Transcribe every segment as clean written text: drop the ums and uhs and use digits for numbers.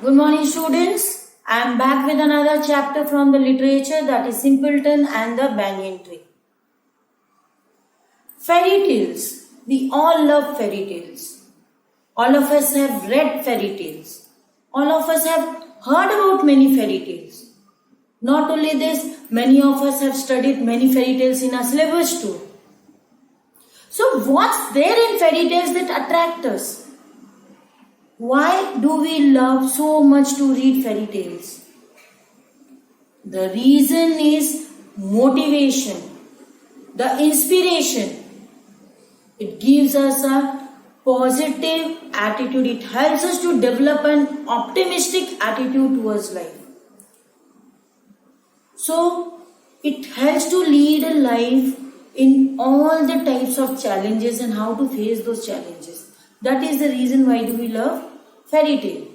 Good morning, students. I am back with another chapter from the literature, that is Simpleton and the Banyan Tree. Fairy tales. We all love fairy tales. All of us have read fairy tales. All of us have heard about many fairy tales. Not only this, many of us have studied many fairy tales in our syllabus too. So what's there in fairy tales that attract us? Why do we love so much to read fairy tales? The reason is motivation, the inspiration. It gives us a positive attitude. It helps us to develop an optimistic attitude towards life. So, it helps to lead a life in all the types of challenges and how to face those challenges. That is the reason why do we love fairy tale.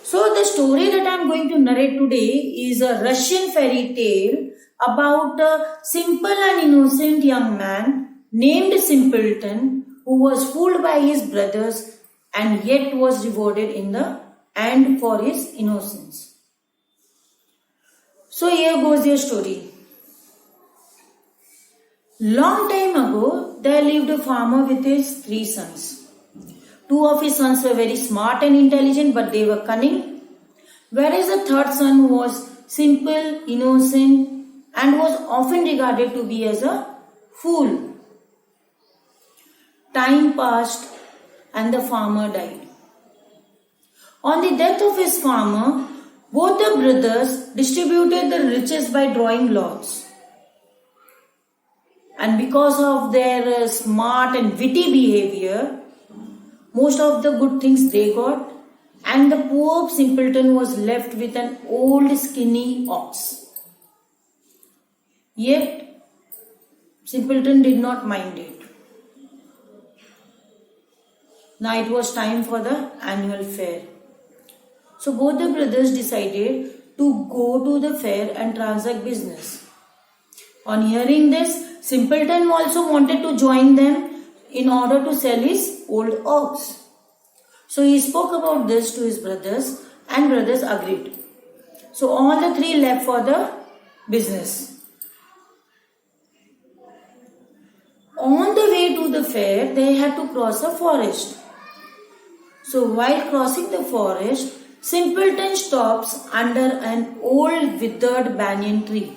So the story that I am going to narrate today is a Russian fairy tale about a simple and innocent young man named Simpleton who was fooled by his brothers and yet was rewarded in the end for his innocence. So here goes your story. Long time ago, there lived a farmer with his 3 sons. 2 of his sons were very smart and intelligent, but they were cunning, whereas the 3rd son was simple, innocent, and was often regarded to be as a fool. Time passed and the farmer died. On the death of his farmer, both the brothers distributed the riches by drawing lots. And because of their smart and witty behavior, most of the good things they got, and the poor simpleton was left with an old skinny ox. Yet, simpleton did not mind it. Now it was time for the annual fair. So both the brothers decided to go to the fair and transact business. On hearing this, Simpleton also wanted to join them in order to sell his old ox. So he spoke about this to his brothers and brothers agreed. So all the 3 left for the business. On the way to the fair, they had to cross a forest. So while crossing the forest, Simpleton stops under an old withered banyan tree.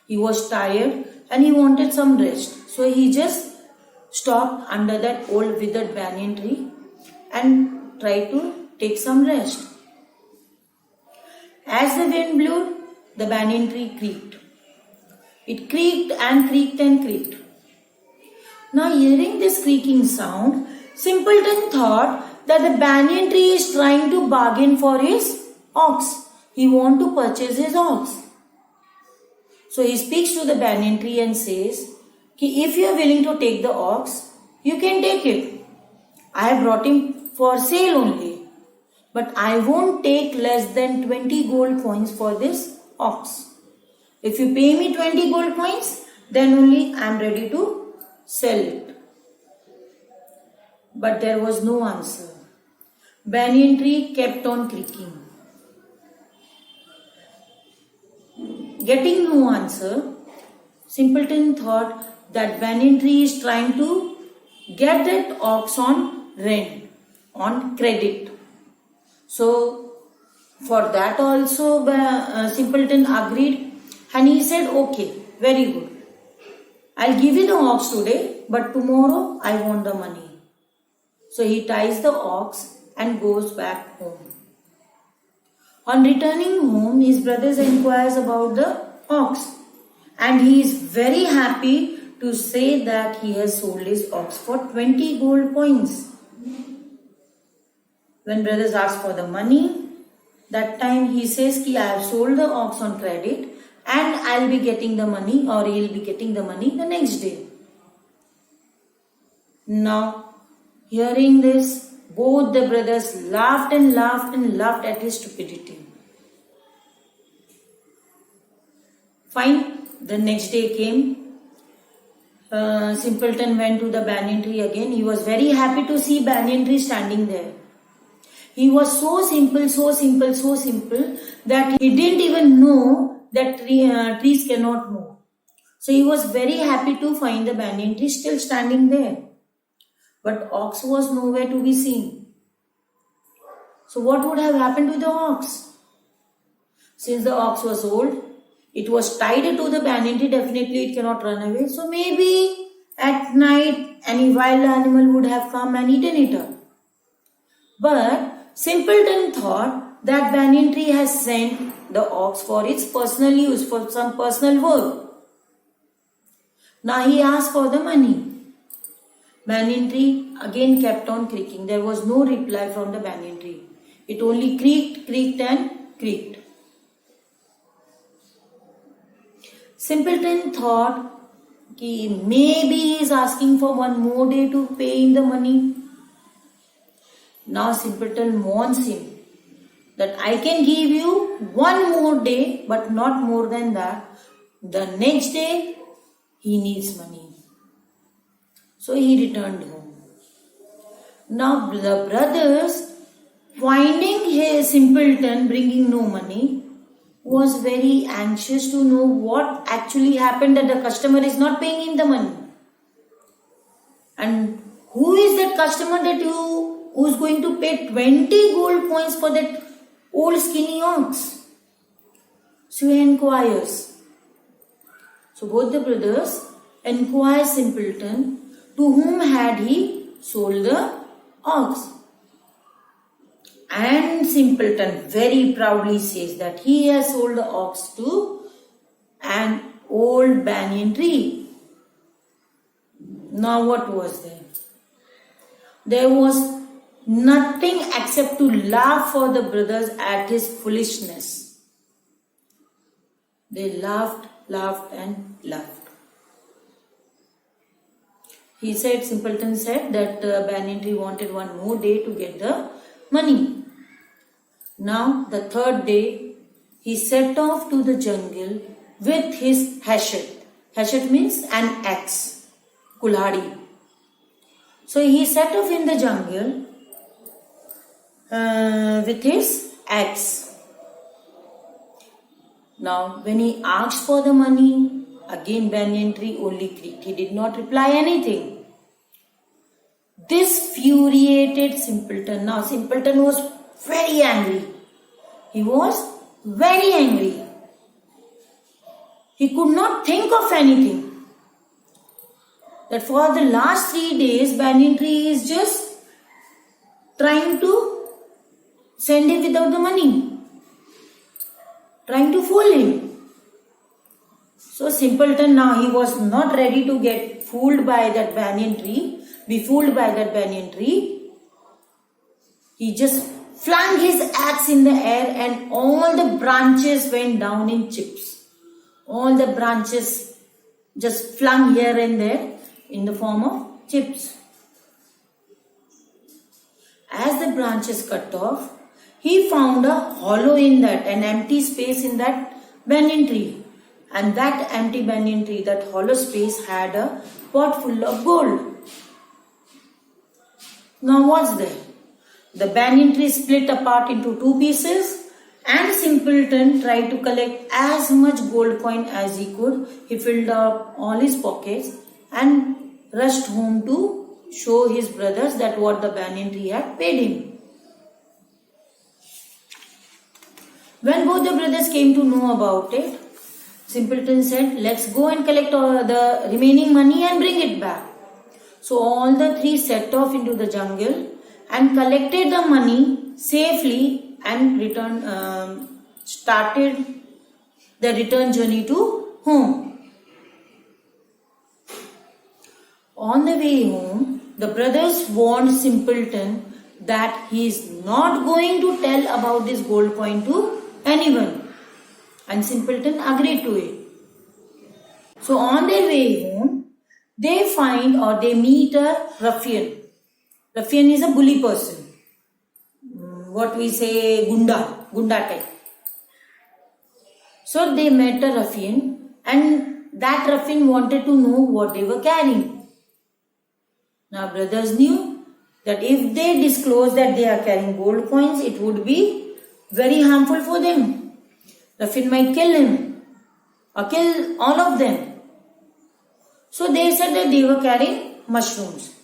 He was tired and he wanted some rest. So he just stopped under that old withered banyan tree and tried to take some rest. As the wind blew, the banyan tree creaked. It creaked and creaked and creaked. Now hearing this creaking sound, Simpleton thought that the banyan tree is trying to bargain for his ox. He wants to purchase his ox. So he speaks to the banyan tree and says, if you are willing to take the ox, you can take it. I have brought him for sale only. But I won't take less than 20 gold coins for this ox. If you pay me 20 gold coins, then only I am ready to sell it. But there was no answer. Banyan tree kept on creaking. Getting no answer, Simpleton thought that banyan tree is trying to get that ox on rent, on credit. So for that also Simpleton agreed and he said, okay, very good. I'll give you the ox today, but tomorrow I want the money. So he ties the ox and goes back home. On returning home, his brothers inquires about the ox and he is very happy to say that he has sold his ox for 20 gold coins. When brothers ask for the money, that time he says I have sold the ox on credit and I'll be getting the money, or he'll be getting the money the next day. Now, hearing this, both the brothers laughed and laughed and laughed at his stupidity. Fine, the next day came. Simpleton went to the banyan tree again. He was very happy to see banyan tree standing there. He was so simple, so simple, so simple that he didn't even know that trees cannot move. So he was very happy to find the banyan tree still standing there. But ox was nowhere to be seen. So what would have happened to the ox? Since the ox was old, it was tied to the banyan tree, definitely it cannot run away. So maybe at night any wild animal would have come and eaten it up. But Simpleton thought that banyan tree has sent the ox for its personal use, for some personal work. Now he asked for the money. Banyan tree again kept on creaking. There was no reply from the banyan tree. It only creaked, creaked and creaked. Simpleton thought maybe he is asking for one more day to pay him the money. Now Simpleton warns him that I can give you one more day, but not more than that. The next day he needs money. So he returned home. Now the brothers, finding his Simpleton bringing no money, was very anxious to know what actually happened, that the customer is not paying him the money. And who is that customer who is going to pay 20 gold coins for that old skinny ox? So he inquires. So both the brothers inquire Simpleton to whom had he sold the ox. And Simpleton very proudly says that he has sold the ox to an old banyan tree. Now what was there? There was nothing except to laugh for the brothers at his foolishness. They laughed, laughed and laughed. Simpleton said that banyan tree wanted one more day to get the money. Now the third day he set off to the jungle with his hatchet. Hatchet means an axe, kulhadi. So he set off in the jungle with his axe. Now when he asked for the money, again banyan tree only creaked. He did not reply anything. This infuriated Simpleton. Now Simpleton was very angry. He was very angry. He could not think of anything. That for the last 3 days, banyan tree is just trying to send him without the money. Trying to fool him. So Simpleton now, he was not ready to get fooled by that banyan tree, be fooled by that banyan tree. He just flung his axe in the air and all the branches went down in chips. All the branches just flung here and there in the form of chips. As the branches cut off, he found a hollow in that, an empty space in that banyan tree. And that empty banyan tree, that hollow space had a pot full of gold. Now what's there? The banyan tree split apart into 2 pieces and Simpleton tried to collect as much gold coin as he could. He filled up all his pockets and rushed home to show his brothers that what the banyan tree had paid him. When both the brothers came to know about it, Simpleton said, let's go and collect all the remaining money and bring it back. So all the 3 set off into the jungle and collected the money safely and started the return journey to home. On the way home, the brothers warned Simpleton that he is not going to tell about this gold coin to anyone. And Simpleton agreed to it. So on their way home, they find or they meet a ruffian. Ruffian is a bully person. What we say, gunda type. So they met a ruffian and that ruffian wanted to know what they were carrying. Now brothers knew that if they disclose that they are carrying gold coins, it would be very harmful for them. Ruffian might kill him or kill all of them. So they said that they were carrying mushrooms.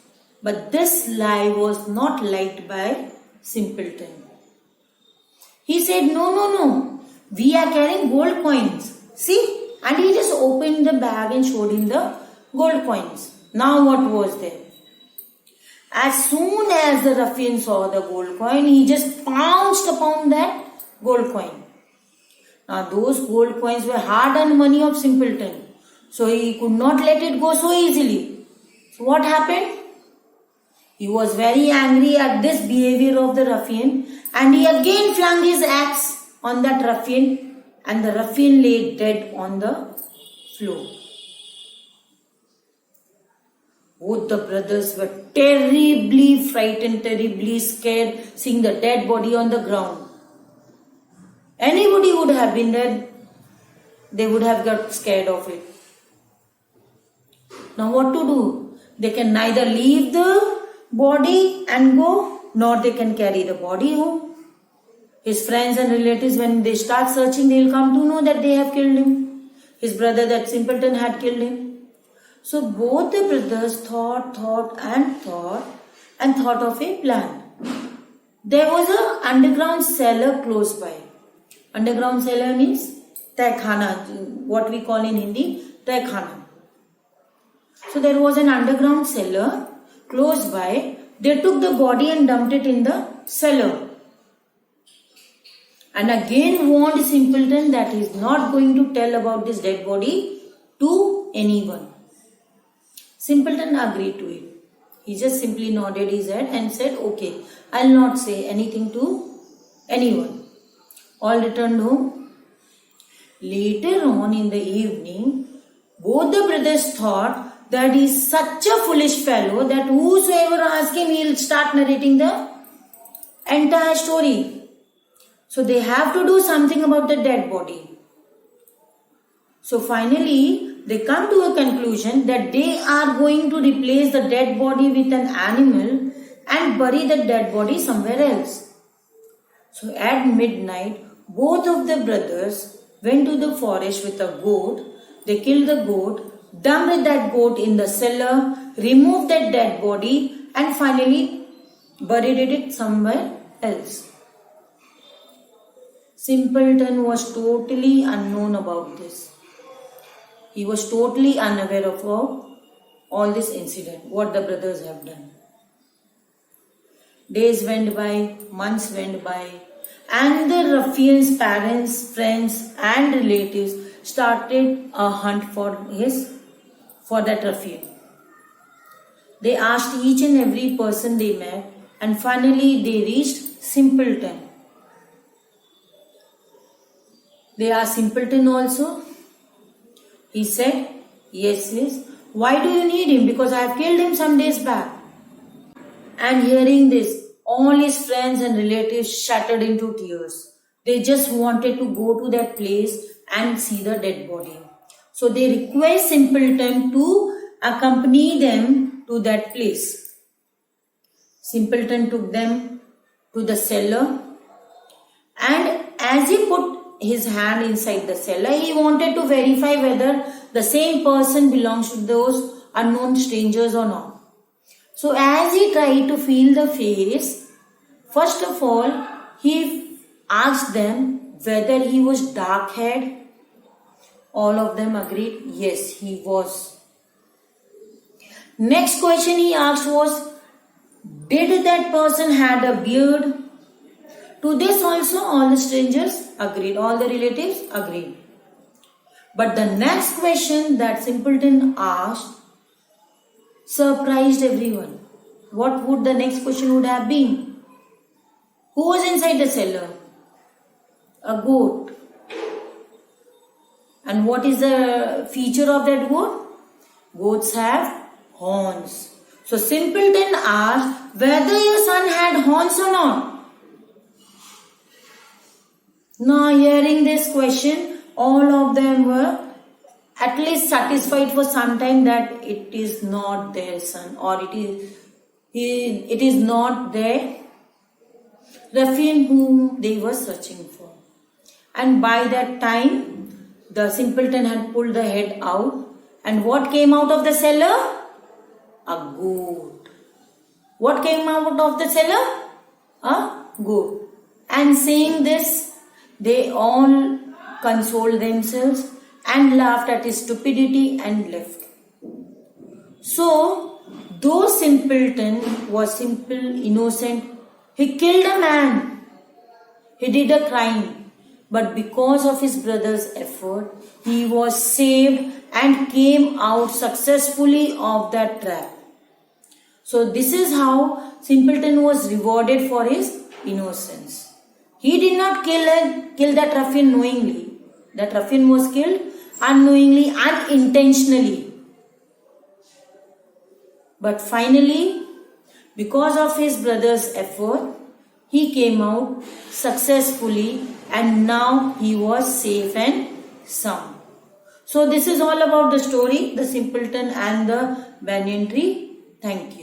But this lie was not liked by Simpleton. He said, no, we are carrying gold coins. See? And he just opened the bag and showed him the gold coins. Now what was there? As soon as the ruffian saw the gold coin, he just pounced upon that gold coin. Now those gold coins were hard-earned money of Simpleton. So he could not let it go so easily. So what happened? He was very angry at this behavior of the ruffian, and he again flung his axe on that ruffian, and the ruffian lay dead on the floor. Both the brothers were terribly frightened, terribly scared, seeing the dead body on the ground. Anybody would have been dead, they would have got scared of it. Now what to do? They can neither leave the body and go, nor they can carry the body home. His friends and relatives, when they start searching, they will come to know that they have killed him. His brother, that Simpleton, had killed him. So both the brothers thought of a plan. There was an underground cellar close by. Underground cellar means Tehkhana, what we call in Hindi, Tehkhana. So there was an underground cellar close by. They took the body and dumped it in the cellar. And again warned Simpleton that he is not going to tell about this dead body to anyone. Simpleton agreed to it. He just simply nodded his head and said, okay, I'll not say anything to anyone. All returned home. Later on in the evening, both the brothers thought that he is such a foolish fellow that whosoever asks him, he'll start narrating the entire story. So they have to do something about the dead body. So finally, they come to a conclusion that they are going to replace the dead body with an animal and bury the dead body somewhere else. So at midnight, both of the brothers went to the forest with a goat. They killed the goat, dumped that goat in the cellar, removed that dead body, and finally buried it somewhere else. Simpleton was totally unknown about this. He was totally unaware of all this incident, what the brothers have done. Days went by, months went by, and the ruffian's parents, friends, and relatives started a hunt for that ruffian. They asked each and every person they met, and finally they reached Simpleton. They asked Simpleton also. He said, yes. Why do you need him? Because I have killed him some days back. And hearing this, all his friends and relatives shattered into tears. They just wanted to go to that place and see the dead body. So they request Simpleton to accompany them to that place. Simpleton took them to the cellar, and as he put his hand inside the cellar, he wanted to verify whether the same person belongs to those unknown strangers or not. So as he tried to feel the face, first of all, he asked them whether he was dark-haired. All of them agreed, yes, he was. Next question he asked was, did that person had a beard? To this also all the strangers agreed, all the relatives agreed. But the next question that Simpleton asked surprised everyone. What would the next question would have been? Who was inside the cellar? A goat. And what is the feature of that goat? Goats have horns. So Simpleton asked whether your son had horns or not. Now hearing this question, all of them were at least satisfied for some time that it is not their son, or it is not the ruffian whom they were searching for. And by that time, the simpleton had pulled the head out. And what came out of the cellar? A goat. What came out of the cellar? A goat. And saying this, they all consoled themselves and laughed at his stupidity and left. So, though simpleton was simple, innocent, he killed a man. He did a crime. But because of his brother's effort, he was saved and came out successfully of that trap. So this is how simpleton was rewarded for his innocence. He did not kill that ruffian knowingly. That ruffian was killed unknowingly, unintentionally. But finally, because of his brother's effort, he came out successfully and now he was safe and sound. So this is all about the story, the simpleton and the banyan tree. Thank you.